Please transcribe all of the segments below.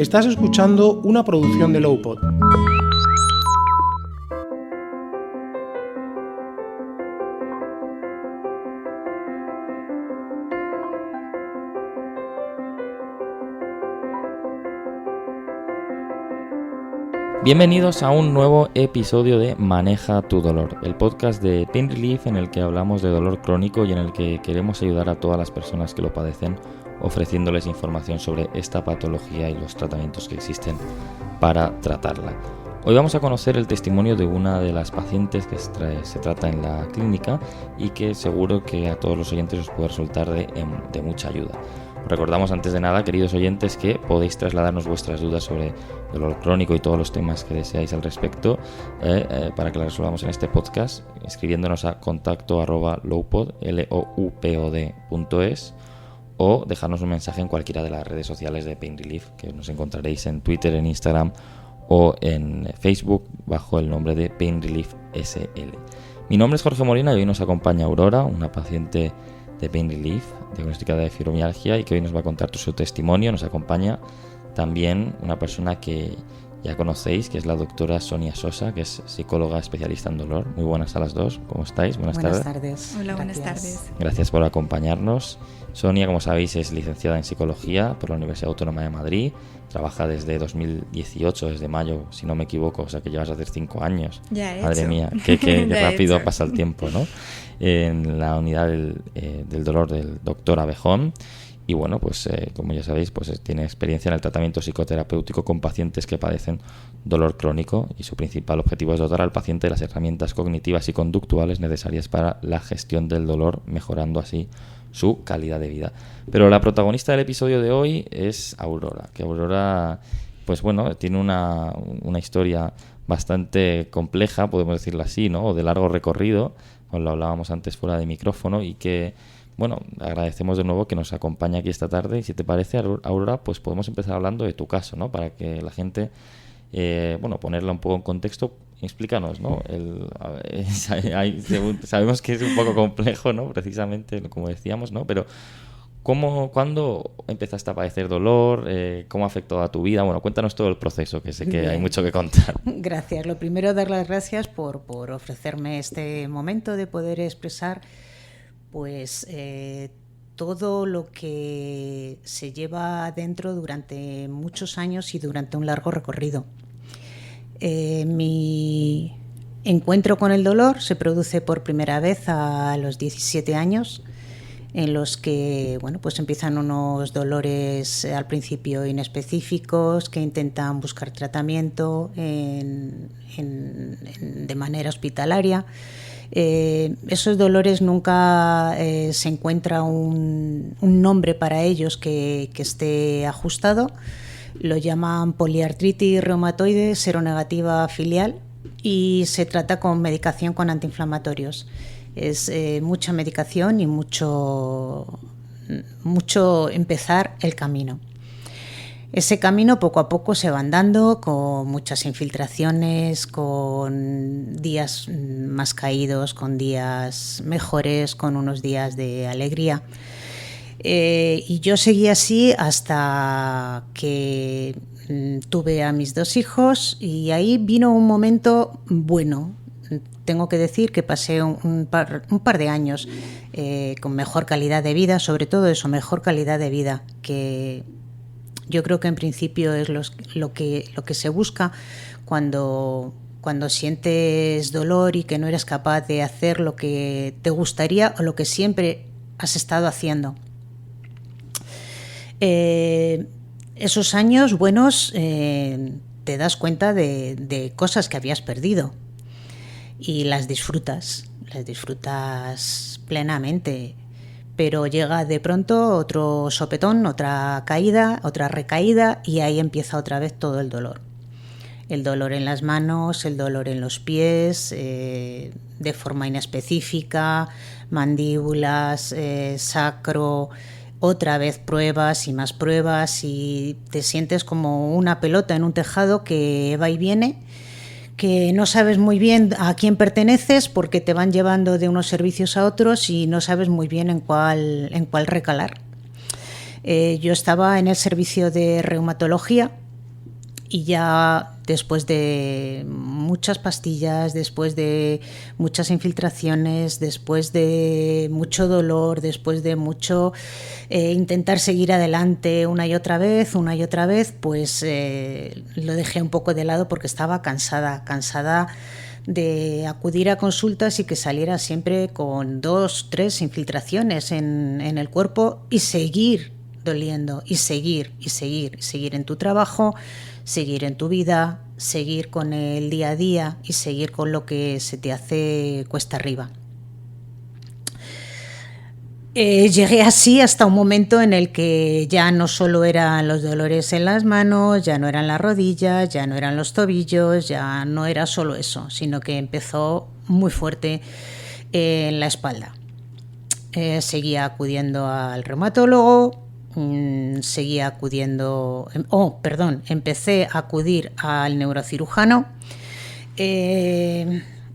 Estás escuchando una producción de Lowpod. Bienvenidos a un nuevo episodio de Maneja tu dolor, el podcast de Pain Relief en el que hablamos de dolor crónico y en el que queremos ayudar a todas las personas que lo padecen, ofreciéndoles información sobre esta patología y los tratamientos que existen para tratarla. Hoy vamos a conocer el testimonio de una de las pacientes que se trata en la clínica y que seguro que a todos los oyentes os puede resultar de mucha ayuda. Os recordamos antes de nada, queridos oyentes, que podéis trasladarnos vuestras dudas sobre dolor crónico y todos los temas que deseáis al respecto para que las resolvamos en este podcast, escribiéndonos a contacto@loupod.es o dejarnos un mensaje en cualquiera de las redes sociales de Pain Relief, que nos encontraréis en Twitter, en Instagram o en Facebook bajo el nombre de Pain Relief SL. Mi nombre es Jorge Molina y hoy nos acompaña Aurora, una paciente de Pain Relief, diagnosticada de fibromialgia, y que hoy nos va a contar su testimonio. Nos acompaña también una persona que ya conocéis, que es la doctora Sonia Sosa, que es psicóloga especialista en dolor. Muy buenas a las dos, ¿cómo estáis? Buenas tardes. Hola, buenas tardes. Gracias por acompañarnos. Sonia, como sabéis, es licenciada en Psicología por la Universidad Autónoma de Madrid. Trabaja desde 2018, desde mayo, si no me equivoco, o sea que llevas a hacer 5 años. Ya he Madre hecho. mía, qué rápido pasa el tiempo, ¿no? En la unidad del dolor del doctor Abejón. Y bueno, pues como ya sabéis, pues tiene experiencia en el tratamiento psicoterapéutico con pacientes que padecen dolor crónico, y su principal objetivo es dotar al paciente de las herramientas cognitivas y conductuales necesarias para la gestión del dolor, mejorando así su calidad de vida. Pero la protagonista del episodio de hoy es Aurora, que Aurora, pues bueno, tiene una historia bastante compleja, podemos decirlo así, ¿no? O de largo recorrido, os lo hablábamos antes fuera de micrófono, y que, bueno, agradecemos de nuevo que nos acompañe aquí esta tarde. Y si te parece, Aurora, pues podemos empezar hablando de tu caso, ¿no? Para que la gente, ponerla un poco en contexto. Explícanos, ¿no? Sabemos que es un poco complejo, ¿no? Precisamente, como decíamos, ¿no? Pero ¿cuándo empezaste a padecer dolor? ¿Cómo afectó a tu vida? Bueno, cuéntanos todo el proceso, que sé que hay mucho que contar. Gracias. Lo primero, dar las gracias por ofrecerme este momento de poder expresar pues todo lo que se lleva adentro durante muchos años y durante un largo recorrido. Mi encuentro con el dolor se produce por primera vez a los 17 años, en los que pues empiezan unos dolores al principio inespecíficos que intentan buscar tratamiento de manera hospitalaria. Esos dolores nunca se encuentra un nombre para ellos que esté ajustado. Lo llaman poliartritis reumatoide seronegativa filial y se trata con medicación con antiinflamatorios. Es mucha medicación y mucho empezar el camino. Ese camino poco a poco se va andando con muchas infiltraciones, con días más caídos, con días mejores, con unos días de alegría. Y yo seguí así hasta que tuve a mis 2 hijos, y ahí vino un momento bueno. Tengo que decir que pasé un par de años con mejor calidad de vida, sobre todo eso, mejor calidad de vida, que yo creo que en principio es lo que se busca cuando sientes dolor y que no eres capaz de hacer lo que te gustaría o lo que siempre has estado haciendo. Esos años buenos te das cuenta de cosas que habías perdido y las disfrutas plenamente, pero llega de pronto otro sopetón, otra caída, otra recaída, y ahí empieza otra vez todo el dolor. El dolor en las manos, el dolor en los pies, de forma inespecífica, mandíbulas, sacro. Otra vez pruebas y más pruebas, y te sientes como una pelota en un tejado que va y viene, que no sabes muy bien a quién perteneces porque te van llevando de unos servicios a otros y no sabes muy bien en cuál recalar. Yo estaba en el servicio de reumatología Y ya después de muchas pastillas, después de muchas infiltraciones, después de mucho dolor, después de mucho intentar seguir adelante una y otra vez, pues lo dejé un poco de lado porque estaba cansada de acudir a consultas y que saliera siempre con 2, 3 infiltraciones en el cuerpo y seguir doliendo y seguir en tu trabajo, seguir en tu vida, seguir con el día a día y seguir con lo que se te hace cuesta arriba. Llegué así hasta un momento en el que ya no solo eran los dolores en las manos, ya no eran las rodillas, ya no eran los tobillos, ya no era solo eso, sino que empezó muy fuerte en la espalda. Seguía acudiendo al reumatólogo, empecé a acudir al neurocirujano.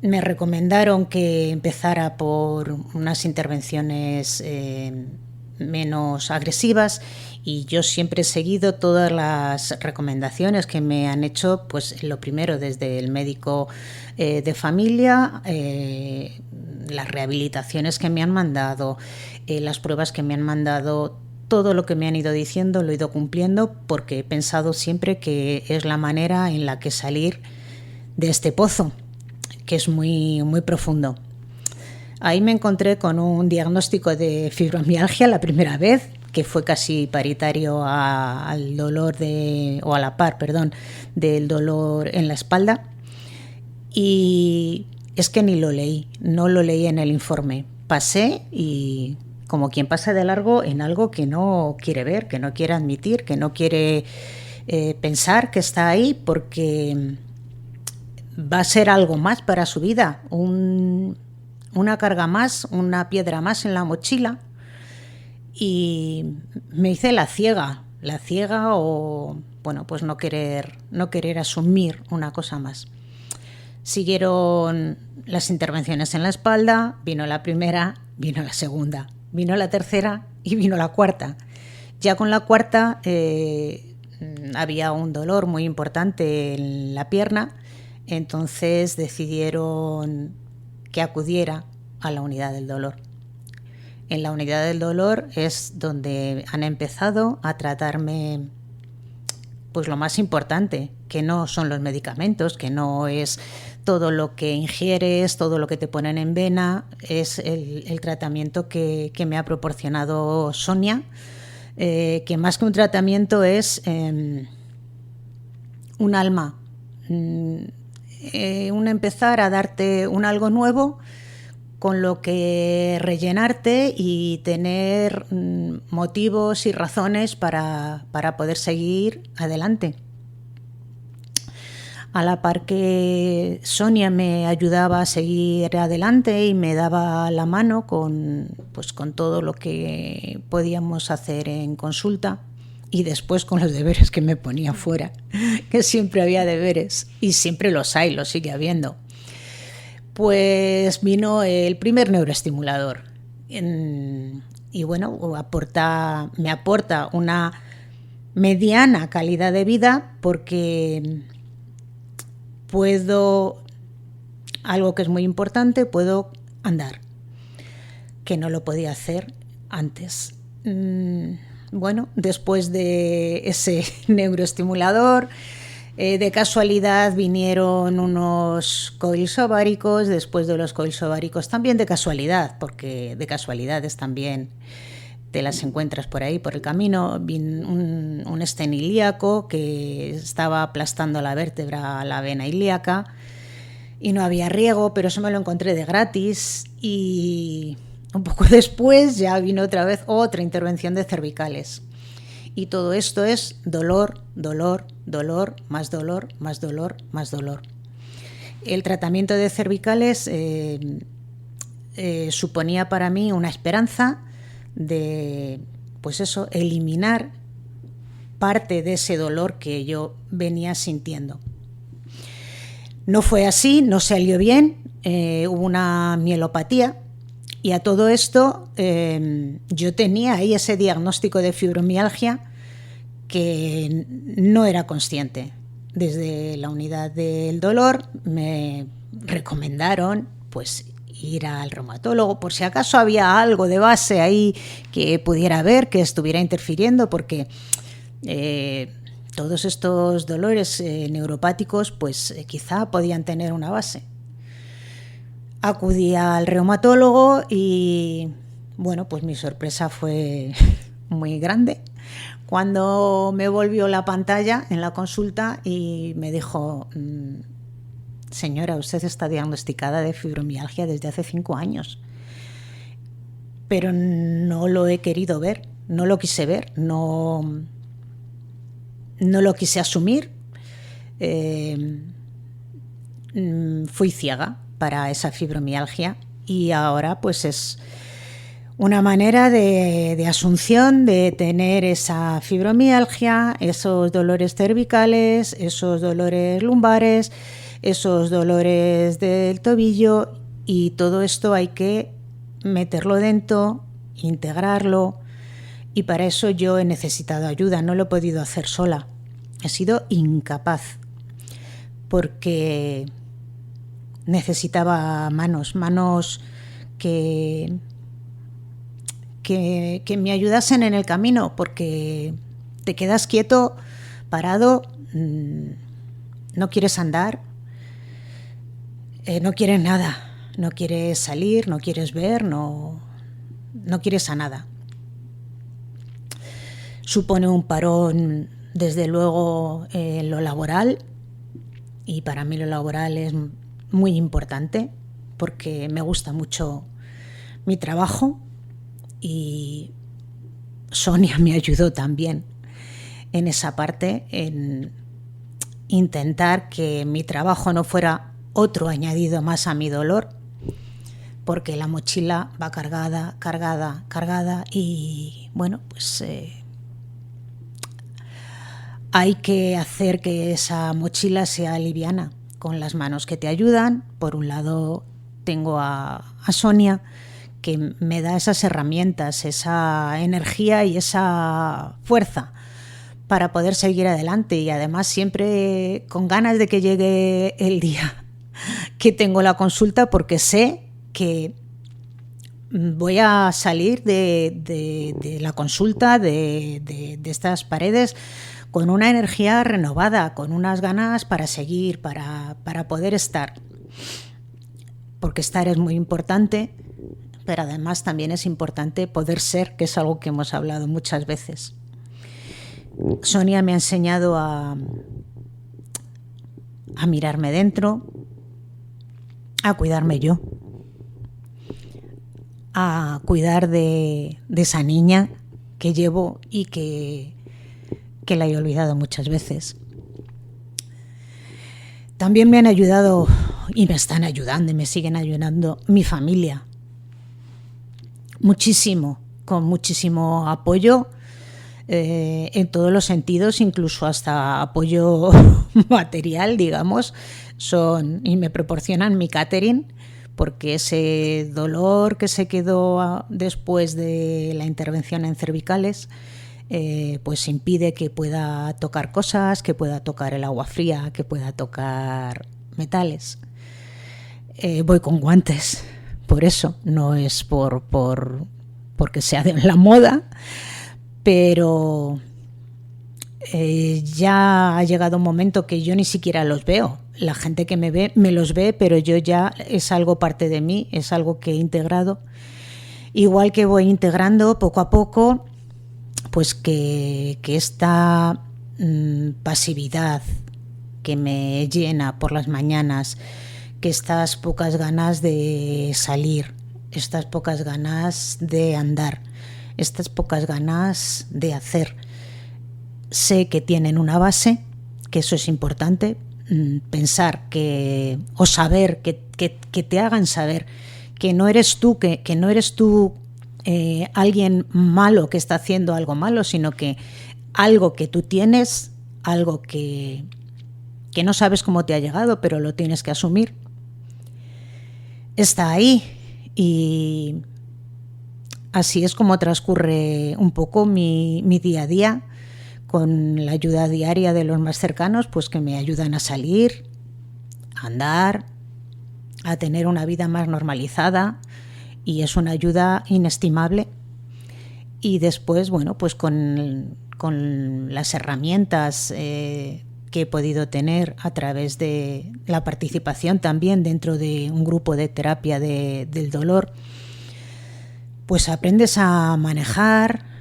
Me recomendaron que empezara por unas intervenciones menos agresivas y yo siempre he seguido todas las recomendaciones que me han hecho, pues lo primero desde el médico de familia, las rehabilitaciones que me han mandado, las pruebas que me han mandado. Todo lo que me han ido diciendo lo he ido cumpliendo porque he pensado siempre que es la manera en la que salir de este pozo, que es muy, muy profundo. Ahí me encontré con un diagnóstico de fibromialgia la primera vez, que fue casi paritario al dolor a la par, del dolor en la espalda. Y es que ni lo leí, no lo leí en el informe. Pasé y como quien pasa de largo en algo que no quiere ver, que no quiere admitir, que no quiere pensar que está ahí porque va a ser algo más para su vida, una carga más, una piedra más en la mochila. Y me hice la ciega o bueno, pues no querer asumir una cosa más. Siguieron las intervenciones en la espalda, vino la primera, vino la segunda, vino la tercera y vino la cuarta. Ya con la cuarta había un dolor muy importante en la pierna, entonces decidieron que acudiera a la unidad del dolor. En la unidad del dolor es donde han empezado a tratarme pues lo más importante, que no son los medicamentos, que no es todo lo que ingieres, todo lo que te ponen en vena, es el tratamiento que me ha proporcionado Sonia, que más que un tratamiento es un alma, un empezar a darte un algo nuevo con lo que rellenarte y tener motivos y razones para poder seguir adelante. A la par que Sonia me ayudaba a seguir adelante y me daba la mano con todo lo que podíamos hacer en consulta y después con los deberes que me ponía fuera, que siempre había deberes y siempre los hay, los sigue habiendo. Pues vino el primer neuroestimulador y bueno, me aporta una mediana calidad de vida porque algo que es muy importante, puedo andar, que no lo podía hacer antes. Bueno, después de ese neuroestimulador, de casualidad vinieron unos coils ováricos, después de los coils ováricos también de casualidad, porque de casualidades también te las encuentras por ahí, por el camino, un estén ilíaco que estaba aplastando la vértebra, la vena ilíaca, y no había riego, pero eso me lo encontré de gratis, y un poco después ya vino otra vez otra intervención de cervicales. Y todo esto es dolor, dolor, dolor, más dolor, más dolor, más dolor. El tratamiento de cervicales suponía para mí una esperanza de, pues eso, eliminar parte de ese dolor que yo venía sintiendo. No fue así, no salió bien, hubo una mielopatía. Y a todo esto yo tenía ahí ese diagnóstico de fibromialgia que no era consciente. desde la unidad del dolor me recomendaron pues ir al reumatólogo por si acaso había algo de base ahí que pudiera haber, que estuviera interfiriendo, porque todos estos dolores neuropáticos pues quizá podían tener una base. Acudí al reumatólogo y bueno, pues mi sorpresa fue muy grande cuando me volvió la pantalla en la consulta y me dijo: señora, usted está diagnosticada de fibromialgia desde hace 5 años, pero no lo he querido ver, no lo quise ver, no lo quise asumir. Fui ciega para esa fibromialgia y ahora pues es una manera de asunción de tener esa fibromialgia, esos dolores cervicales, esos dolores lumbares, esos dolores del tobillo, y todo esto hay que meterlo dentro, integrarlo, y para eso yo he necesitado ayuda, no lo he podido hacer sola, he sido incapaz porque necesitaba manos que me ayudasen en el camino, porque te quedas quieto, parado, no quieres andar, no quieres nada, no quieres salir, no quieres ver, no quieres a nada. Supone un parón, desde luego, en lo laboral, y para mí lo laboral es muy importante porque me gusta mucho mi trabajo. Y Sonia me ayudó también en esa parte, en intentar que mi trabajo no fuera otro añadido más a mi dolor, porque la mochila va cargada y bueno, pues hay que hacer que esa mochila sea liviana con las manos que te ayudan. Por un lado tengo a Sonia, que me da esas herramientas, esa energía y esa fuerza para poder seguir adelante, y además siempre con ganas de que llegue el día que tengo la consulta, porque sé que voy a salir de la consulta, de estas paredes, con una energía renovada, con unas ganas para seguir, para poder estar, porque estar es muy importante. Pero además también es importante poder ser, que es algo que hemos hablado muchas veces. Sonia me ha enseñado a mirarme dentro, a cuidarme yo, a cuidar de esa niña que llevo y que la he olvidado muchas veces. También me han ayudado y me están ayudando y me siguen ayudando mi familia. Muchísimo, con muchísimo apoyo en todos los sentidos, incluso hasta apoyo material, digamos, y me proporcionan mi catering, porque ese dolor que se quedó después de la intervención en cervicales pues impide que pueda tocar cosas, que pueda tocar el agua fría, que pueda tocar metales. Voy con guantes. Por eso, no es porque sea de la moda, pero ya ha llegado un momento que yo ni siquiera los veo. La gente que me ve, me los ve, pero yo ya es algo parte de mí, es algo que he integrado. Igual que voy integrando poco a poco, pues que esta pasividad que me llena por las mañanas, que estas pocas ganas de salir, estas pocas ganas de andar, estas pocas ganas de hacer, sé que tienen una base, que eso es importante, pensar o saber, que te hagan saber que no eres tú, que no eres tú alguien malo que está haciendo algo malo, sino que algo que tú tienes, algo que no sabes cómo te ha llegado, pero lo tienes que asumir. Está ahí, y así es como transcurre un poco mi día a día, con la ayuda diaria de los más cercanos, pues que me ayudan a salir, a andar, a tener una vida más normalizada, y es una ayuda inestimable. Y después, bueno, pues con las herramientas que he podido tener a través de la participación también dentro de un grupo de terapia del dolor, pues aprendes a manejar,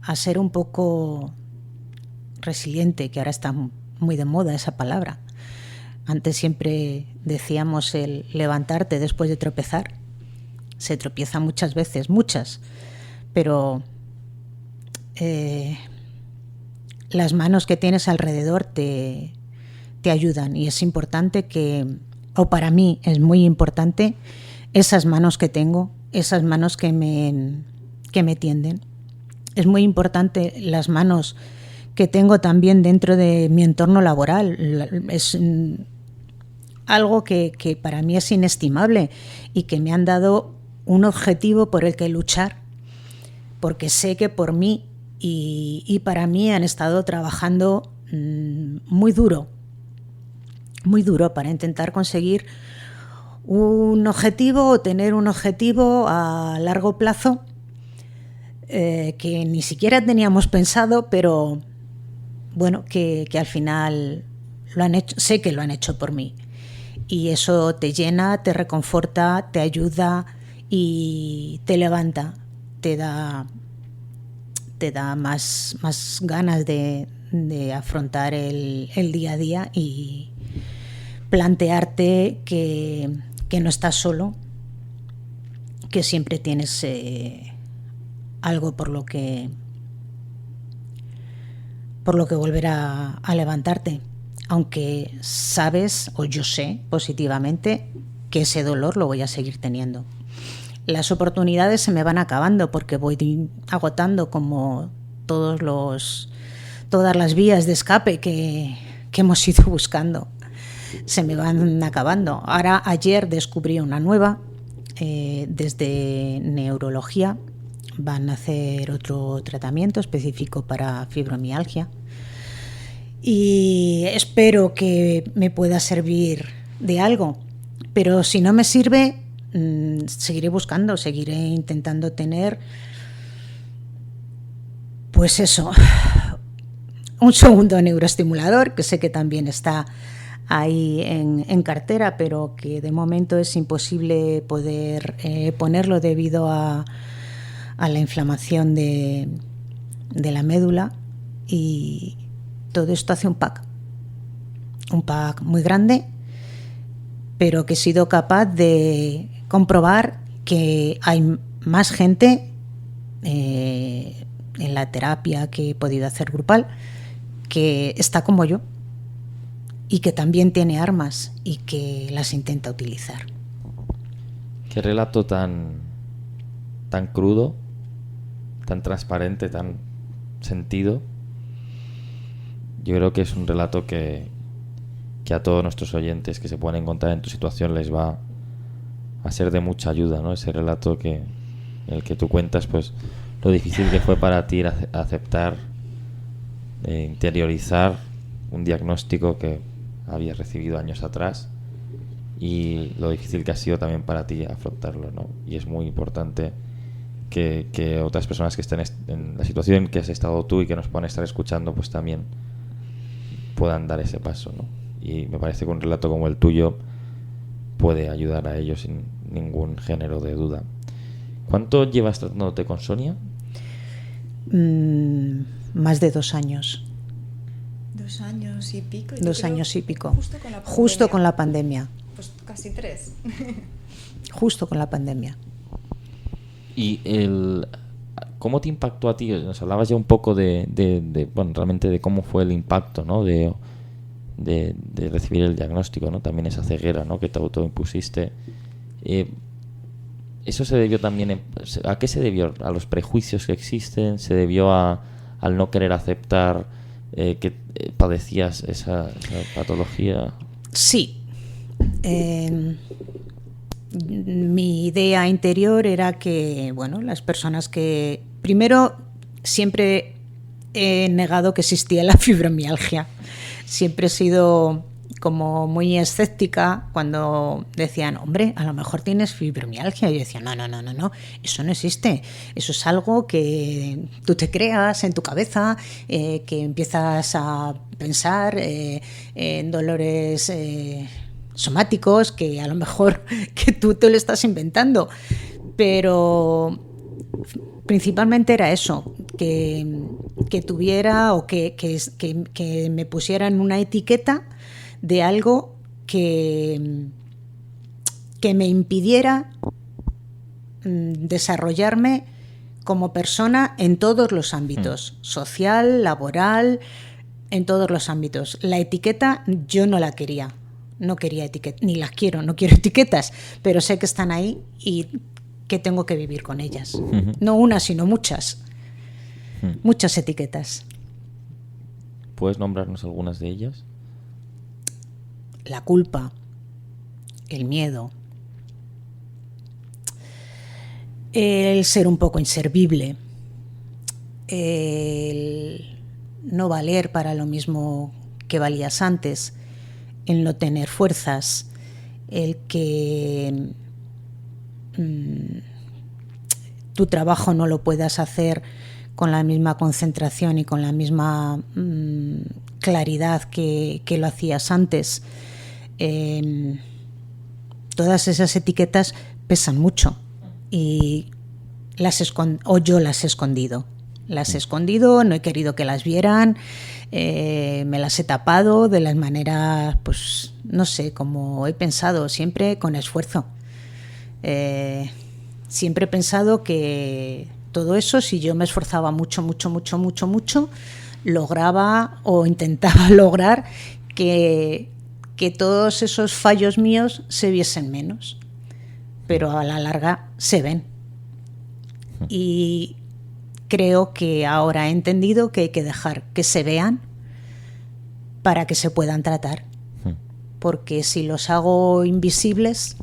a ser un poco resiliente, que ahora está muy de moda esa palabra. Antes siempre decíamos el levantarte después de tropezar. Se tropieza muchas veces, muchas, pero las manos que tienes alrededor te ayudan, y es importante o para mí es muy importante, esas manos que tengo, esas manos que me tienden. Es muy importante las manos que tengo también dentro de mi entorno laboral. Es algo que para mí es inestimable, y que me han dado un objetivo por el que luchar, porque sé que por mí y para mí han estado trabajando muy duro para intentar conseguir un objetivo o tener un objetivo a largo plazo que ni siquiera teníamos pensado, pero bueno, que al final lo han hecho. Sé que lo han hecho por mí, y eso te llena, te reconforta, te ayuda y te levanta, te da más ganas de afrontar el día a día y plantearte que no estás solo, que siempre tienes algo por lo que volver a levantarte, aunque sabes, o yo sé positivamente, que ese dolor lo voy a seguir teniendo. Las oportunidades se me van acabando porque voy agotando como todas las vías de escape que hemos ido buscando. Se me van acabando. Ahora, ayer descubrí una nueva, desde neurología. Van a hacer otro tratamiento específico para fibromialgia, y espero que me pueda servir de algo, pero si no me sirve, seguiré buscando, seguiré intentando tener, pues eso, un segundo neuroestimulador, que sé que también está ahí en cartera, pero que de momento es imposible poder ponerlo debido a la inflamación de la médula, y todo esto hace un pack muy grande, pero que he sido capaz de comprobar que hay más gente en la terapia que he podido hacer grupal que está como yo, y que también tiene armas y que las intenta utilizar. Qué relato tan crudo, tan transparente, tan sentido. Yo creo que es un relato que a todos nuestros oyentes que se puedan encontrar en tu situación les va a ser de mucha ayuda, ¿no? Ese relato en el que tú cuentas, pues, lo difícil que fue para ti aceptar, interiorizar un diagnóstico que habías recibido años atrás, y lo difícil que ha sido también para ti afrontarlo, ¿no? Y es muy importante que otras personas que estén en la situación en que has estado tú y que nos puedan estar escuchando, pues también puedan dar ese paso, ¿no? Y me parece que un relato como el tuyo puede ayudar a ellos sin ningún género de duda. ¿Cuánto llevas tratándote con Sonia? Más de 2 años. 2 años y pico. 2 años y pico. Justo con la pandemia. Pues casi 3. Justo con la pandemia. ¿Y cómo te impactó a ti? Nos hablabas ya un poco bueno, realmente de cómo fue el impacto, ¿no? De recibir el diagnóstico, ¿no? También esa ceguera, ¿no? Que te autoimpusiste. ¿Eso se debió también a qué se debió? ¿A los prejuicios que existen? ¿Se debió al no querer aceptar que padecías esa patología? Sí. Mi idea interior era que, bueno, las personas que primero, siempre he negado que existía la fibromialgia. Siempre he sido como muy escéptica cuando decían, hombre, a lo mejor tienes fibromialgia. Y yo decía, no, eso no existe. Eso es algo que tú te creas en tu cabeza, que empiezas a pensar en dolores somáticos, que a lo mejor que tú te lo estás inventando. Pero principalmente era eso, que tuviera o que me pusieran una etiqueta de algo que me impidiera desarrollarme como persona en todos los ámbitos, social, laboral, en todos los ámbitos. La etiqueta yo no la quería, no quería etiquetas, ni las quiero, no quiero etiquetas, pero sé que están ahí y que tengo que vivir con ellas. No una, sino muchas. Muchas etiquetas. ¿Puedes nombrarnos algunas de ellas? La culpa, el miedo, el ser un poco inservible, el no valer para lo mismo que valías antes, el no tener fuerzas, el que tu trabajo no lo puedas hacer con la misma concentración y con la misma claridad que lo hacías antes. Todas esas etiquetas pesan mucho y yo las he escondido. Las he escondido, no he querido que las vieran, me las he tapado de las maneras, pues no sé, como he pensado, siempre con esfuerzo. Siempre he pensado que todo eso, si yo me esforzaba mucho, lograba o intentaba lograr que todos esos fallos míos se viesen menos, pero a la larga se ven. Y creo que ahora he entendido que hay que dejar que se vean para que se puedan tratar, porque si los hago invisibles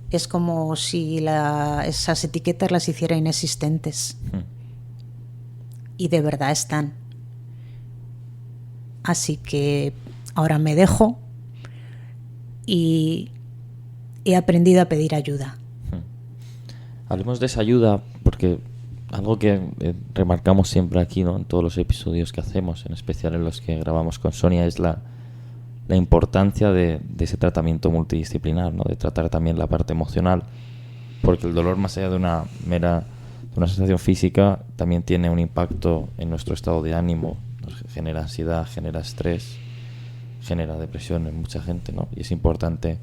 es como si esas etiquetas las hiciera inexistentes. Y de verdad están. Así que ahora me dejo y he aprendido a pedir ayuda. Hablemos de esa ayuda, porque algo que remarcamos siempre aquí, ¿no?, en todos los episodios que hacemos, en especial en los que grabamos con Sonia, es la importancia de ese tratamiento multidisciplinar, ¿no?, de tratar también la parte emocional, porque el dolor, más allá de una sensación física, también tiene un impacto en nuestro estado de ánimo, nos genera ansiedad, genera estrés, genera depresión en mucha gente, ¿no? Y es importante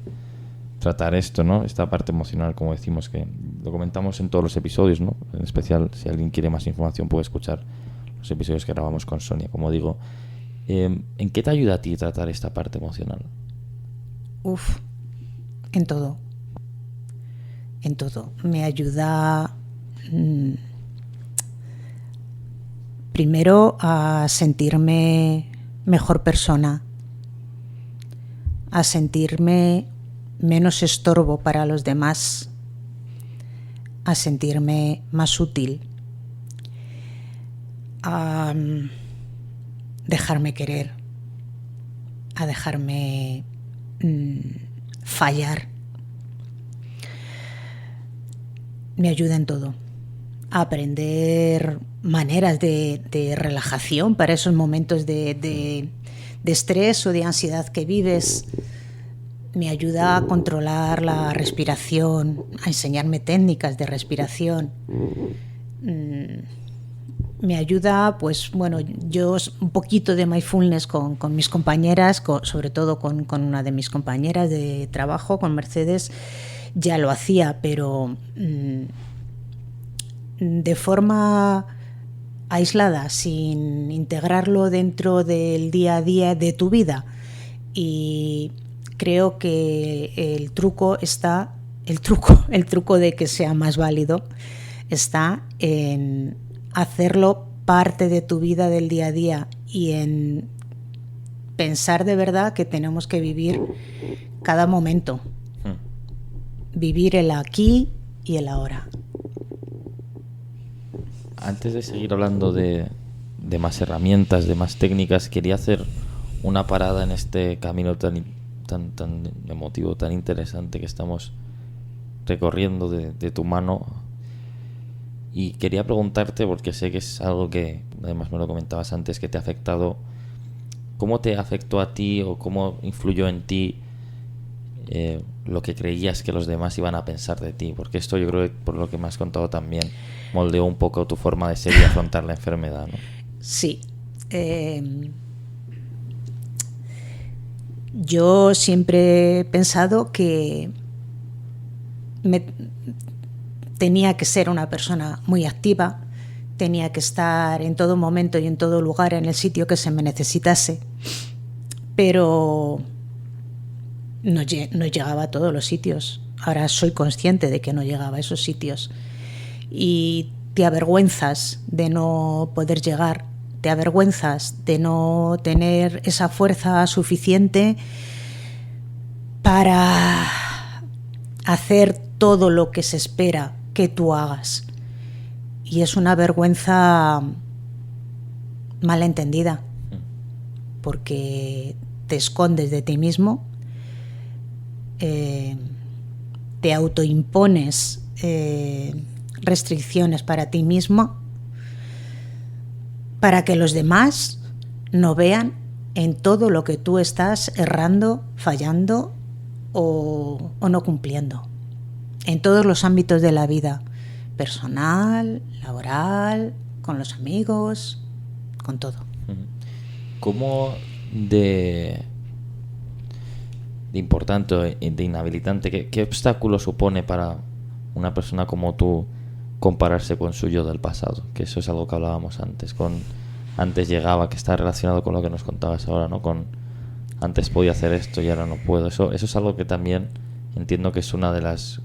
tratar esto, ¿no?, esta parte emocional, como decimos, que lo comentamos en todos los episodios, ¿no? En especial, si alguien quiere más información, puede escuchar los episodios que grabamos con Sonia, como digo. ¿En qué te ayuda a ti tratar esta parte emocional? En todo. En todo. Me ayuda primero a sentirme mejor persona, a sentirme menos estorbo para los demás, a sentirme más útil, a dejarme querer, a dejarme fallar. Me ayuda en todo. A aprender maneras de relajación para esos momentos de estrés o de ansiedad que vives. Me ayuda a controlar la respiración, a enseñarme técnicas de respiración. Me ayuda, pues bueno, yo un poquito de mindfulness con mis compañeras, sobre todo con una de mis compañeras de trabajo, con Mercedes, ya lo hacía, pero de forma aislada, sin integrarlo dentro del día a día de tu vida. Y creo que el truco de que sea más válido está en hacerlo parte de tu vida del día a día y en pensar de verdad que tenemos que vivir cada momento. Vivir el aquí y el ahora. Antes de seguir hablando de más herramientas, de más técnicas, quería hacer una parada en este camino tan emotivo, tan interesante que estamos recorriendo de tu mano. Y quería preguntarte, porque sé que es algo que además me lo comentabas antes, que te ha afectado. ¿Cómo te afectó a ti o cómo influyó en ti lo que creías que los demás iban a pensar de ti? Porque esto, yo creo que por lo que me has contado también, moldeó un poco tu forma de ser y afrontar la enfermedad, ¿no? Sí. Yo siempre he pensado que tenía que ser una persona muy activa, tenía que estar en todo momento y en todo lugar en el sitio que se me necesitase, pero no llegaba a todos los sitios. Ahora soy consciente de que no llegaba a esos sitios y te avergüenzas de no poder llegar, te avergüenzas de no tener esa fuerza suficiente para hacer todo lo que se espera que tú hagas. Y es una vergüenza malentendida, porque te escondes de ti mismo, te autoimpones restricciones para ti mismo, para que los demás no vean en todo lo que tú estás errando, fallando o no cumpliendo, en todos los ámbitos de la vida, personal, laboral, con los amigos, con todo. ¿Cómo de importante, de inhabilitante, qué obstáculo supone para una persona como tú compararse con su yo del pasado? Que eso es algo que hablábamos antes. Antes llegaba, que está relacionado con lo que nos contabas ahora, ¿no? Antes podía hacer esto y ahora no puedo. Eso es algo que también entiendo que es una de las...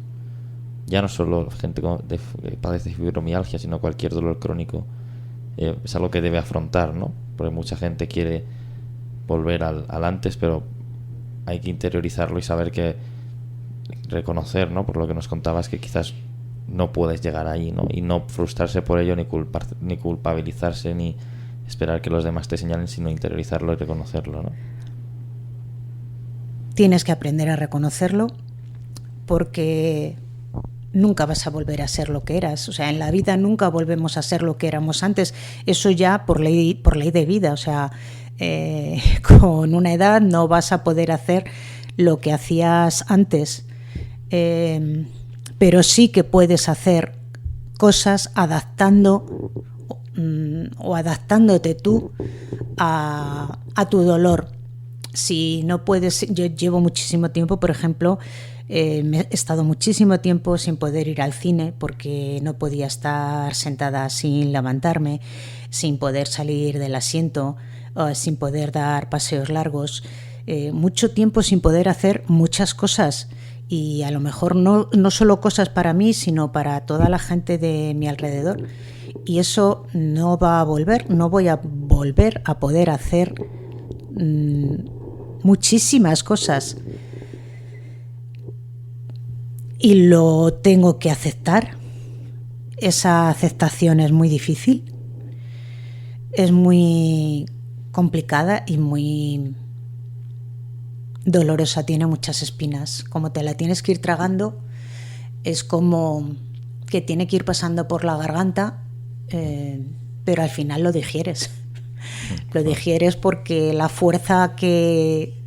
Ya no solo gente que padece fibromialgia, sino cualquier dolor crónico. Es algo que debe afrontar, ¿no? Porque mucha gente quiere volver al antes, pero hay que interiorizarlo y saber que... reconocer, ¿no? Por lo que nos contabas, que quizás no puedes llegar ahí, ¿no? Y no frustrarse por ello, ni culpabilizarse, ni esperar que los demás te señalen, sino interiorizarlo y reconocerlo, ¿no? Tienes que aprender a reconocerlo, porque nunca vas a volver a ser lo que eras. O sea, en la vida nunca volvemos a ser lo que éramos antes. Eso ya por ley de vida. O sea, con una edad no vas a poder hacer lo que hacías antes. Pero sí que puedes hacer cosas adaptando o adaptándote tú a tu dolor. Si no puedes, yo llevo muchísimo tiempo, por ejemplo, he estado muchísimo tiempo sin poder ir al cine porque no podía estar sentada sin levantarme, sin poder salir del asiento, sin poder dar paseos largos, mucho tiempo sin poder hacer muchas cosas. Y a lo mejor no solo cosas para mí, sino para toda la gente de mi alrededor. Y eso no va a volver, no voy a volver a poder hacer muchísimas cosas. Y lo tengo que aceptar. Esa aceptación es muy difícil, es muy complicada y muy... dolorosa, tiene muchas espinas. Como te la tienes que ir tragando, es como que tiene que ir pasando por la garganta, pero al final lo digieres. Lo digieres porque la fuerza que,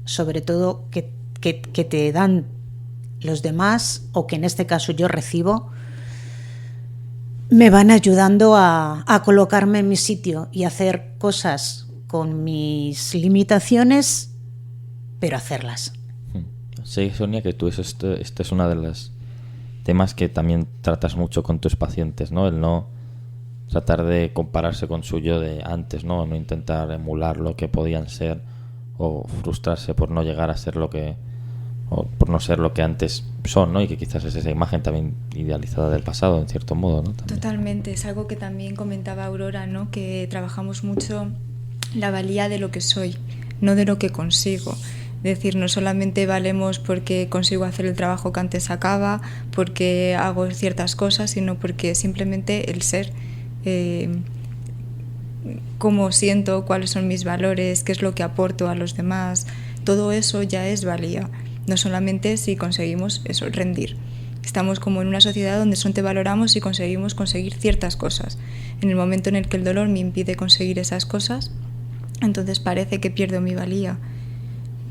sobre todo, que te dan los demás, o que en este caso yo recibo, me van ayudando a colocarme en mi sitio y hacer cosas con mis limitaciones, pero hacerlas. Sí, Sonia, que tú este es uno de los temas que también tratas mucho con tus pacientes, ¿no? El no tratar de compararse con su yo de antes, ¿no? No intentar emular lo que podían ser o frustrarse por no llegar a ser lo que... o por no ser lo que antes son, ¿no? Y que quizás es esa imagen también idealizada del pasado, en cierto modo, ¿no? También. Totalmente, es algo que también comentaba Aurora, ¿no? Que trabajamos mucho la valía de lo que soy, no de lo que consigo. Es decir, no solamente valemos porque consigo hacer el trabajo que antes sacaba, porque hago ciertas cosas, sino porque simplemente el ser, cómo siento, cuáles son mis valores, qué es lo que aporto a los demás. Todo eso ya es valía, no solamente si conseguimos eso, rendir. Estamos como en una sociedad donde solo te valoramos si conseguimos conseguir ciertas cosas. En el momento en el que el dolor me impide conseguir esas cosas, entonces parece que pierdo mi valía.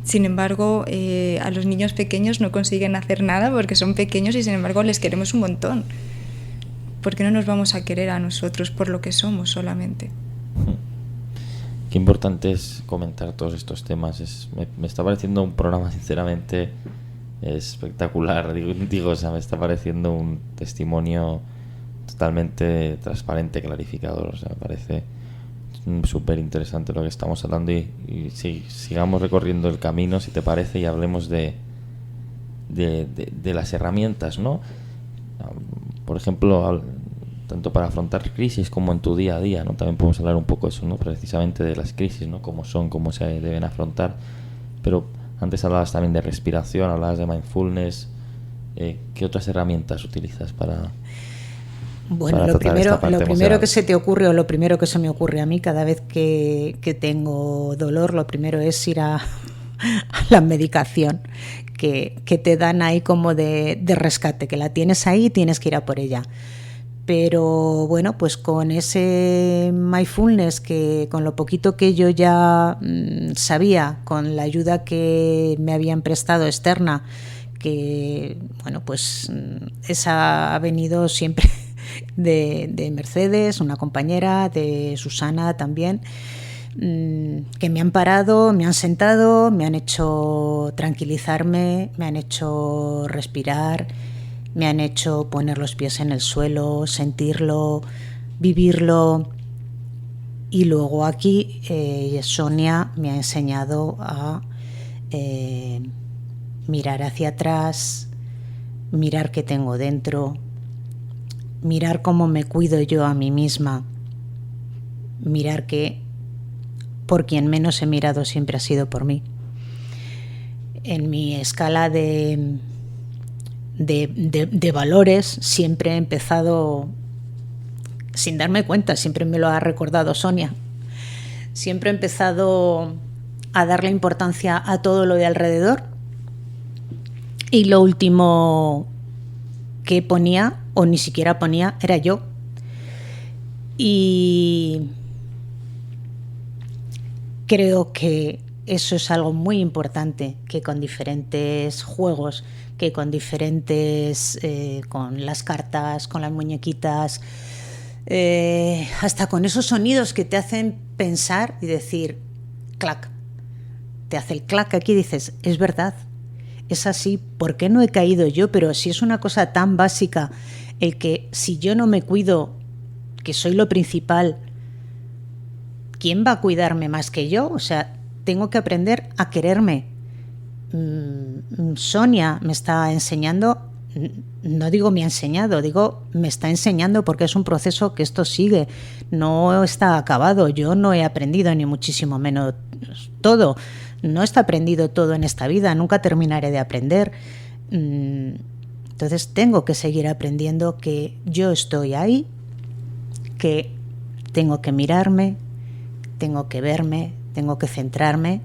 Sin embargo, a los niños pequeños no consiguen hacer nada porque son pequeños y sin embargo les queremos un montón. ¿Por qué no nos vamos a querer a nosotros por lo que somos solamente? Qué importante es comentar todos estos temas. Me está pareciendo un programa sinceramente espectacular. Digo, o sea, me está pareciendo un testimonio totalmente transparente, clarificador. O sea, me parece súper interesante lo que estamos hablando y sigamos recorriendo el camino, si te parece, y hablemos de las herramientas, ¿no? Por ejemplo, tanto para afrontar crisis como en tu día a día, ¿no? También podemos hablar un poco de eso, ¿no? Precisamente de las crisis, ¿no? Cómo son, cómo se deben afrontar. Pero antes hablabas también de respiración, hablabas de mindfulness. ¿Qué otras herramientas utilizas para... Bueno, lo primero que se te ocurre o lo primero que se me ocurre a mí cada vez que tengo dolor, lo primero es ir a la medicación que te dan ahí como de rescate, que la tienes ahí y tienes que ir a por ella. Pero bueno, pues con ese mindfulness, que con lo poquito que yo ya sabía, con la ayuda que me habían prestado externa, que bueno, pues esa ha venido siempre de Mercedes, una compañera, de Susana también, que me han parado, me han sentado, me han hecho tranquilizarme, me han hecho respirar, me han hecho poner los pies en el suelo, sentirlo, vivirlo. Y luego aquí Sonia me ha enseñado a mirar hacia atrás, mirar qué tengo dentro, mirar cómo me cuido yo a mí misma, mirar que por quien menos he mirado siempre ha sido por mí. En mi escala de valores siempre he empezado sin darme cuenta, siempre me lo ha recordado Sonia. Siempre he empezado a darle importancia a todo lo de alrededor y lo último que ponía, o ni siquiera ponía, era yo. Y creo que eso es algo muy importante, que con diferentes juegos, que con diferentes, con las cartas, con las muñequitas, hasta con esos sonidos que te hacen pensar y decir, clac, te hace el clac aquí y dices, es verdad, es así, ¿por qué no he caído yo? Pero si es una cosa tan básica, el que si yo no me cuido, que soy lo principal, ¿quién va a cuidarme más que yo? O sea, tengo que aprender a quererme. Sonia me está enseñando, no digo me ha enseñado, digo me está enseñando, porque es un proceso que esto sigue, no está acabado, yo no he aprendido ni muchísimo menos todo, no está aprendido todo en esta vida, nunca terminaré de aprender. Entonces tengo que seguir aprendiendo que yo estoy ahí, que tengo que mirarme, tengo que verme, tengo que centrarme,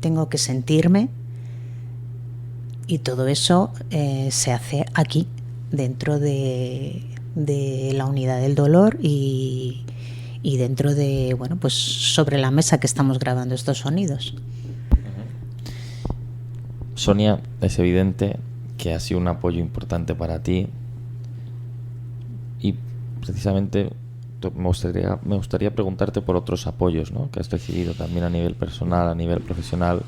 tengo que sentirme, y todo eso se hace aquí, dentro de la unidad del dolor y dentro de, bueno, pues sobre la mesa que estamos grabando estos sonidos. Sonia, es evidente que ha sido un apoyo importante para ti y precisamente me gustaría preguntarte por otros apoyos, ¿no?, que has recibido también a nivel personal, a nivel profesional.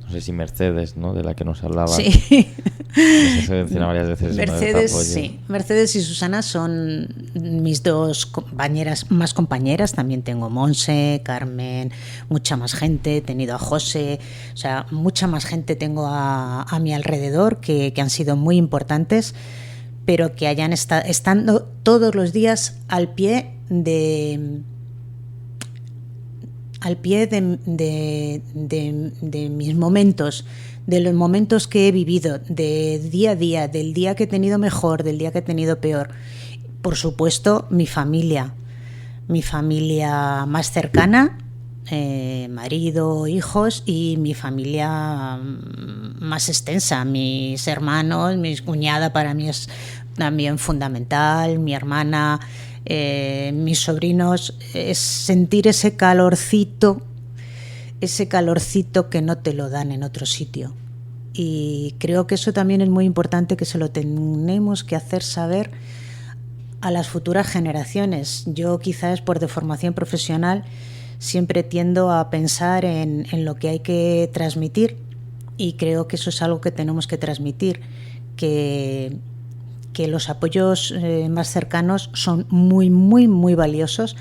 No sé si Mercedes, ¿no?, de la que nos hablabas. Sí. Se menciona varias veces. Mercedes, sí. Mercedes y Susana son mis dos más compañeras. También tengo Monse, Carmen, mucha más gente. He tenido a José, o sea, mucha más gente tengo a mi alrededor que han sido muy importantes, pero que hayan estando todos los días al pie de mis momentos, de los momentos que he vivido, de día a día, del día que he tenido mejor, del día que he tenido peor. Por supuesto, mi familia, mi familia más cercana, marido, hijos, y mi familia más extensa, mis hermanos, mi cuñada para mí es también fundamental, mi hermana, mis sobrinos, es sentir ese calorcito que no te lo dan en otro sitio. Y creo que eso también es muy importante, que se lo tenemos que hacer saber a las futuras generaciones. Yo quizás por deformación profesional siempre tiendo a pensar en lo que hay que transmitir, y creo que eso es algo que tenemos que transmitir, que los apoyos más cercanos son muy, muy, muy valiosos,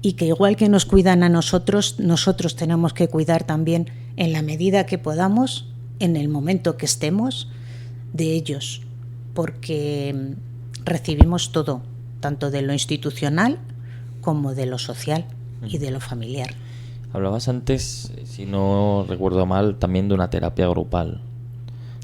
y que igual que nos cuidan a nosotros, nosotros tenemos que cuidar también, en la medida que podamos, en el momento que estemos, de ellos, porque recibimos todo, tanto de lo institucional como de lo social y de lo familiar. Hablabas antes, si no recuerdo mal, también de una terapia grupal.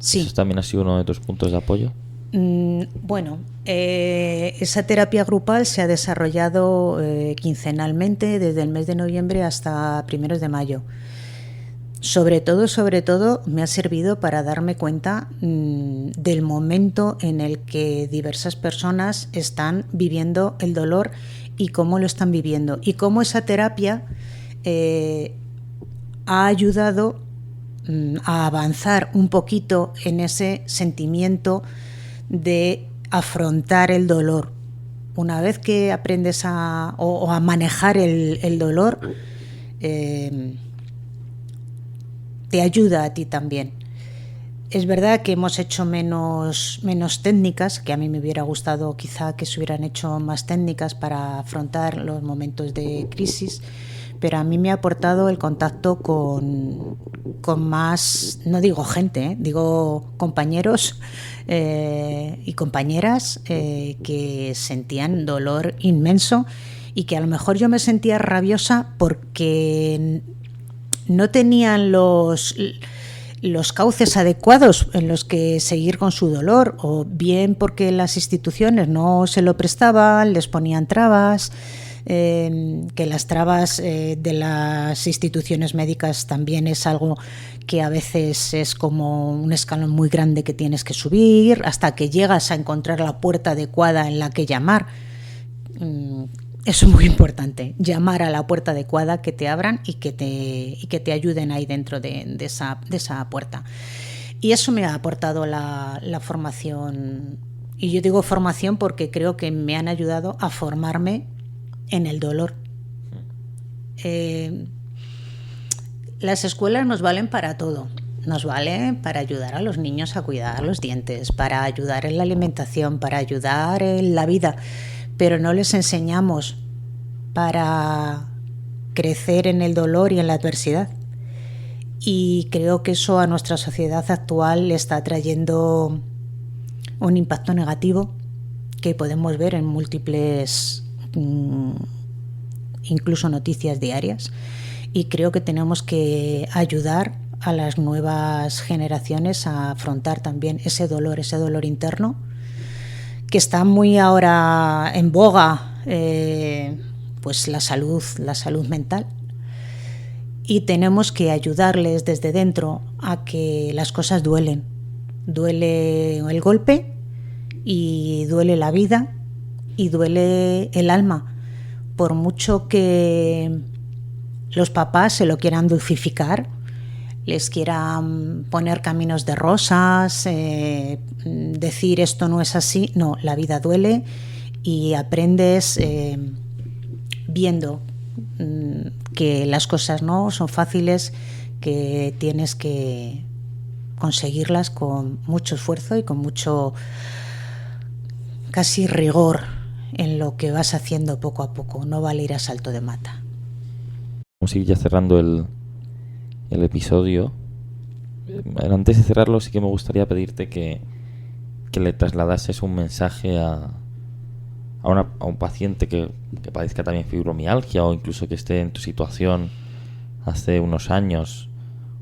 Sí. ¿Eso también ha sido uno de tus puntos de apoyo? Bueno, esa terapia grupal se ha desarrollado quincenalmente desde el mes de noviembre hasta primeros de mayo. Sobre todo me ha servido para darme cuenta del momento en el que diversas personas están viviendo el dolor y cómo lo están viviendo, y cómo esa terapia ha ayudado a avanzar un poquito en ese sentimiento de afrontar el dolor. Una vez que aprendes a manejar el dolor, te ayuda a ti también. Es verdad que hemos hecho menos técnicas, que a mí me hubiera gustado quizá que se hubieran hecho más técnicas para afrontar los momentos de crisis, pero a mí me ha aportado el contacto con más, no digo gente, digo compañeros y compañeras que sentían dolor inmenso, y que a lo mejor yo me sentía rabiosa porque no tenían los cauces adecuados en los que seguir con su dolor, o bien porque las instituciones no se lo prestaban, les ponían trabas, que las trabas de las instituciones médicas también es algo que a veces es como un escalón muy grande que tienes que subir hasta que llegas a encontrar la puerta adecuada en la que llamar. Eso es muy importante, llamar a la puerta adecuada, que te abran y que te ayuden ahí dentro de esa puerta. Y eso me ha aportado la formación. Y yo digo formación porque creo que me han ayudado a formarme en el dolor. Las escuelas nos valen para todo. Nos valen para ayudar a los niños a cuidar los dientes, para ayudar en la alimentación, para ayudar en la vida, pero no les enseñamos para crecer en el dolor y en la adversidad. Y creo que eso a nuestra sociedad actual le está trayendo un impacto negativo que podemos ver en múltiples incluso noticias diarias, y creo que tenemos que ayudar a las nuevas generaciones a afrontar también ese dolor interno que está muy ahora en boga, pues la salud mental, y tenemos que ayudarles desde dentro a que las cosas duelen. Duele el golpe y duele la vida y duele el alma, por mucho que los papás se lo quieran dulcificar, les quieran poner caminos de rosas, decir esto no es así. No, la vida duele, y aprendes viendo que las cosas no son fáciles, que tienes que conseguirlas con mucho esfuerzo y con mucho casi rigor en lo que vas haciendo poco a poco. No vale ir a salto de mata. Vamos a ir ya cerrando el episodio. Antes de cerrarlo, sí que me gustaría pedirte que le trasladases un mensaje a un paciente que padezca también fibromialgia, o incluso que esté en tu situación hace unos años,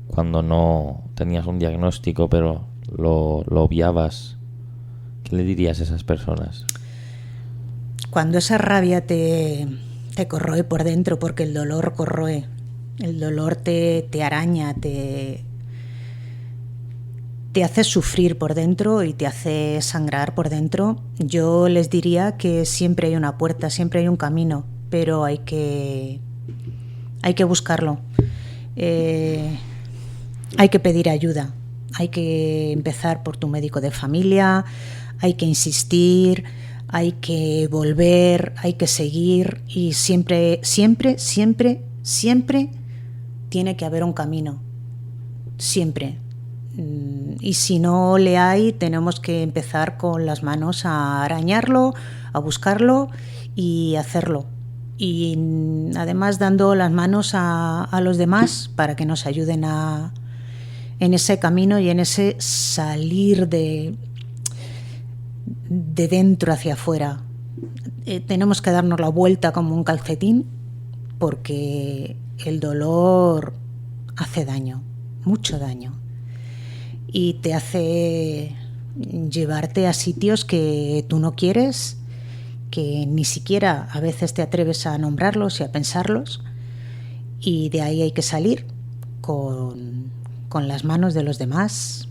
cuando no tenías un diagnóstico pero lo obviabas. ¿Qué le dirías a esas personas? Cuando esa rabia te te corroe por dentro, porque el dolor corroe. El dolor te araña, te hace sufrir por dentro y te hace sangrar por dentro. Yo les diría que siempre hay una puerta, siempre hay un camino, pero hay que buscarlo. Hay que pedir ayuda, hay que empezar por tu médico de familia, hay que insistir, hay que volver, hay que seguir, y siempre tiene que haber un camino, siempre. Y si no le hay, tenemos que empezar con las manos a arañarlo, a buscarlo y hacerlo. Y además dando las manos a los demás para que nos ayuden en ese camino y en ese salir de dentro hacia afuera. Tenemos que darnos la vuelta como un calcetín, porque el dolor hace daño, mucho daño, y te hace llevarte a sitios que tú no quieres, que ni siquiera a veces te atreves a nombrarlos y a pensarlos, y de ahí hay que salir con las manos de los demás,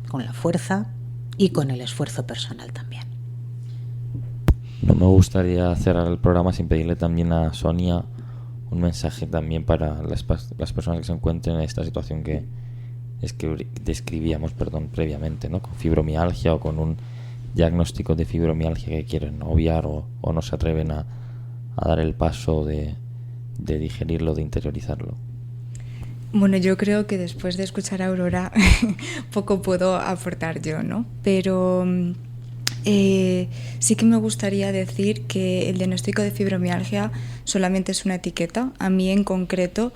con la fuerza y con el esfuerzo personal también. No me gustaría cerrar el programa sin pedirle también a Sonia un mensaje también para las personas que se encuentren en esta situación que describíamos previamente, ¿no? Con fibromialgia o con un diagnóstico de fibromialgia que quieren obviar o no se atreven a dar el paso de digerirlo, de interiorizarlo. Bueno, yo creo que después de escuchar a Aurora poco puedo aportar yo, ¿no? Pero sí que me gustaría decir que el diagnóstico de fibromialgia solamente es una etiqueta. A mí en concreto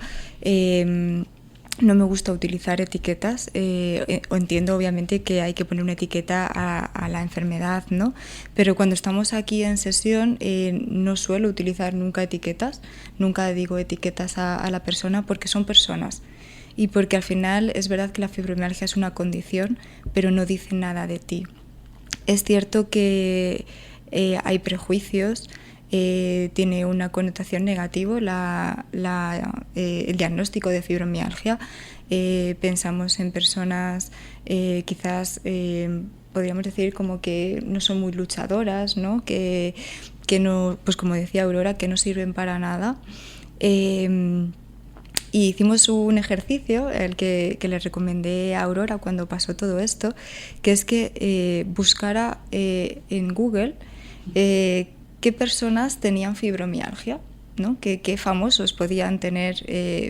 no me gusta utilizar etiquetas. Entiendo obviamente que hay que poner una etiqueta a la enfermedad, ¿no? Pero cuando estamos aquí en sesión no suelo utilizar nunca etiquetas, nunca digo etiquetas a la persona, porque son personas. Y porque al final es verdad que la fibromialgia es una condición, pero no dice nada de ti. Es cierto que hay prejuicios, tiene una connotación negativa el diagnóstico de fibromialgia. Pensamos en personas quizás podríamos decir como que no son muy luchadoras, ¿no? Que no, pues como decía Aurora, que no sirven para nada. Y hicimos un ejercicio, el que le recomendé a Aurora cuando pasó todo esto, que es que buscara en Google qué personas tenían fibromialgia, ¿no? ¿Qué famosos podían tener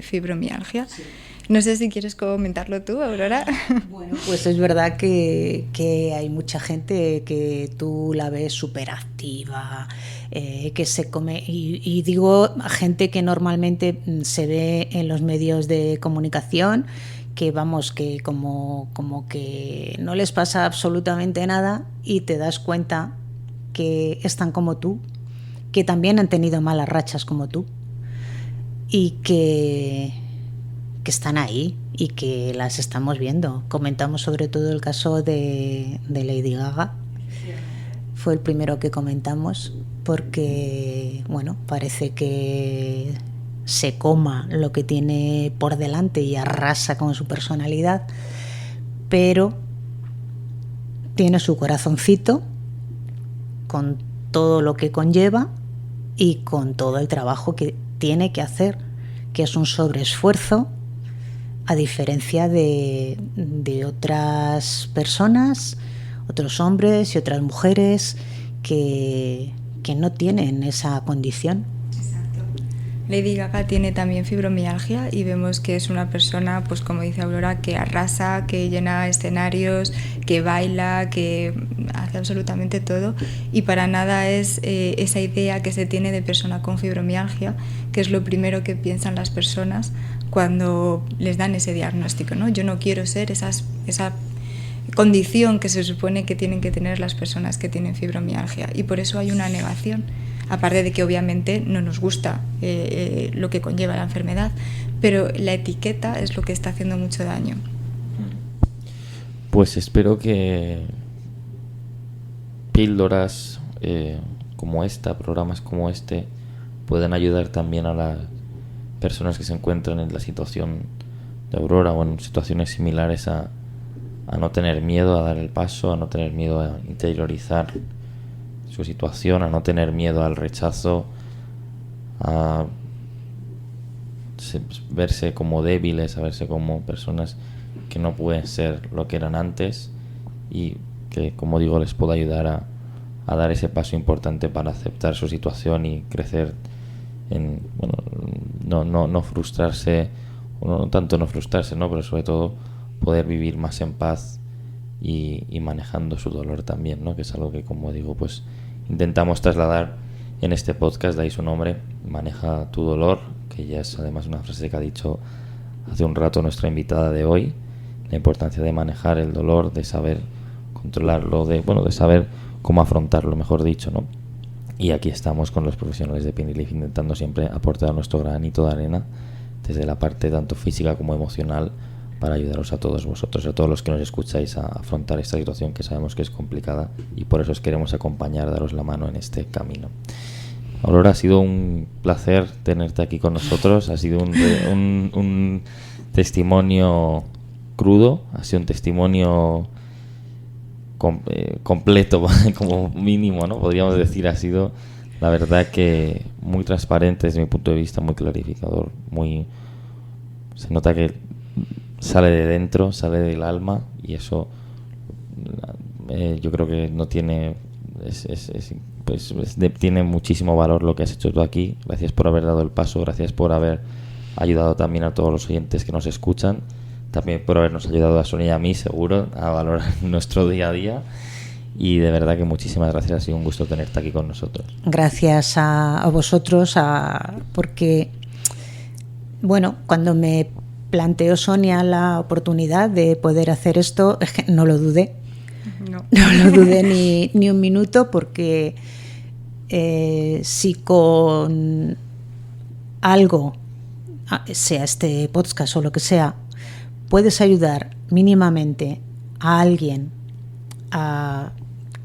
fibromialgia? Sí. No sé si quieres comentarlo tú, Aurora. Bueno, pues es verdad que hay mucha gente que tú la ves súper activa, que se come, y digo gente que normalmente se ve en los medios de comunicación, que vamos, que como que no les pasa absolutamente nada, y te das cuenta que están como tú, que también han tenido malas rachas como tú, y que están ahí y que las estamos viendo. Comentamos sobre todo el caso de Lady Gaga. Fue el primero que comentamos porque, bueno, parece que se coma lo que tiene por delante y arrasa con su personalidad, pero tiene su corazoncito con todo lo que conlleva y con todo el trabajo que tiene que hacer, que es un sobreesfuerzo, a diferencia de otras personas, otros hombres y otras mujeres que no tienen esa condición. Lady Gaga tiene también fibromialgia y vemos que es una persona, pues como dice Aurora, que arrasa, que llena escenarios, que baila, que hace absolutamente todo, y para nada es esa idea que se tiene de persona con fibromialgia, que es lo primero que piensan las personas cuando les dan ese diagnóstico, ¿no? Yo no quiero ser esa condición que se supone que tienen que tener las personas que tienen fibromialgia, y por eso hay una negación. Aparte de que obviamente no nos gusta lo que conlleva la enfermedad, pero la etiqueta es lo que está haciendo mucho daño. Pues espero que píldoras como esta, programas como este, pueden ayudar también a las personas que se encuentran en la situación de Aurora o en situaciones similares a no tener miedo a dar el paso, a no tener miedo a interiorizar su situación, a no tener miedo al rechazo, a verse como débiles, a verse como personas que no pueden ser lo que eran antes, y que, como digo, les puedo ayudar a dar ese paso importante para aceptar su situación y crecer en, bueno, no frustrarse, no tanto no frustrarse, ¿no? Pero sobre todo poder vivir más en paz y manejando su dolor también, ¿no? Que es algo que, como digo, pues intentamos trasladar en este podcast, de ahí su nombre, Maneja tu dolor, que ya es además una frase que ha dicho hace un rato nuestra invitada de hoy, la importancia de manejar el dolor, de saber controlarlo, de saber cómo afrontarlo, mejor dicho, ¿no? Y aquí estamos con los profesionales de Pinrelief intentando siempre aportar nuestro granito de arena desde la parte tanto física como emocional, para ayudaros a todos vosotros, a todos los que nos escucháis, a afrontar esta situación que sabemos que es complicada, y por eso os queremos acompañar, daros la mano en este camino. Aurora, ha sido un placer tenerte aquí con nosotros, ha sido un testimonio crudo, ha sido un testimonio completo, como mínimo, ¿no? Podríamos decir, ha sido, la verdad, que muy transparente desde mi punto de vista, muy clarificador, se nota que sale de dentro, sale del alma, y eso yo creo que no tiene tiene muchísimo valor lo que has hecho tú aquí. Gracias por haber dado el paso, gracias por haber ayudado también a todos los oyentes que nos escuchan, también por habernos ayudado a Sonia y a mí, seguro, a valorar nuestro día a día. Y de verdad que muchísimas gracias, ha sido un gusto tenerte aquí con nosotros. Gracias a vosotros, porque, bueno, cuando me planteó Sonia la oportunidad de poder hacer esto, es que no lo dudé. No lo dudé ni un minuto, porque si con algo, sea este podcast o lo que sea, puedes ayudar mínimamente a alguien a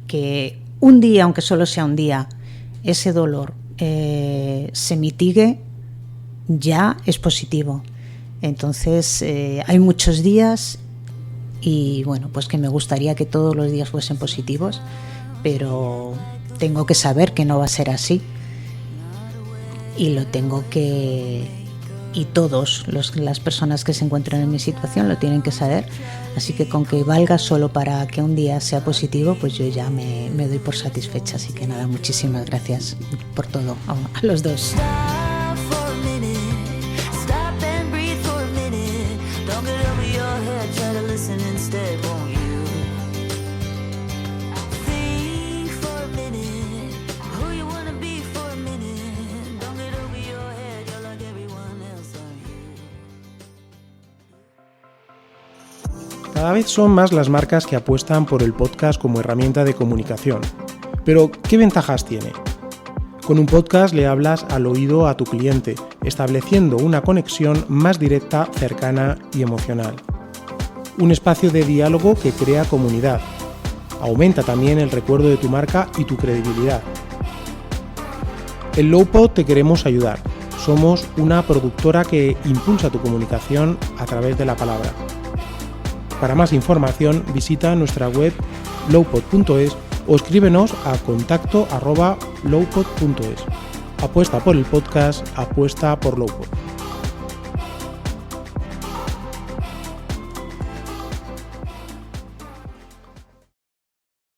que un día, aunque solo sea un día, ese dolor se mitigue, ya es positivo. Entonces hay muchos días, y bueno, pues que me gustaría que todos los días fuesen positivos, pero tengo que saber que no va a ser así, y lo tengo que, y todos las personas que se encuentran en mi situación lo tienen que saber. Así que con que valga solo para que un día sea positivo, pues yo ya me doy por satisfecha. Así que nada, muchísimas gracias por todo a los dos. Cada vez son más las marcas que apuestan por el podcast como herramienta de comunicación. Pero, ¿qué ventajas tiene? Con un podcast le hablas al oído a tu cliente, estableciendo una conexión más directa, cercana y emocional. Un espacio de diálogo que crea comunidad. Aumenta también el recuerdo de tu marca y tu credibilidad. En Lowpod te queremos ayudar. Somos una productora que impulsa tu comunicación a través de la palabra. Para más información visita nuestra web lowpod.es o escríbenos a contacto@lowpod.es. Apuesta por el podcast, apuesta por Lowpod.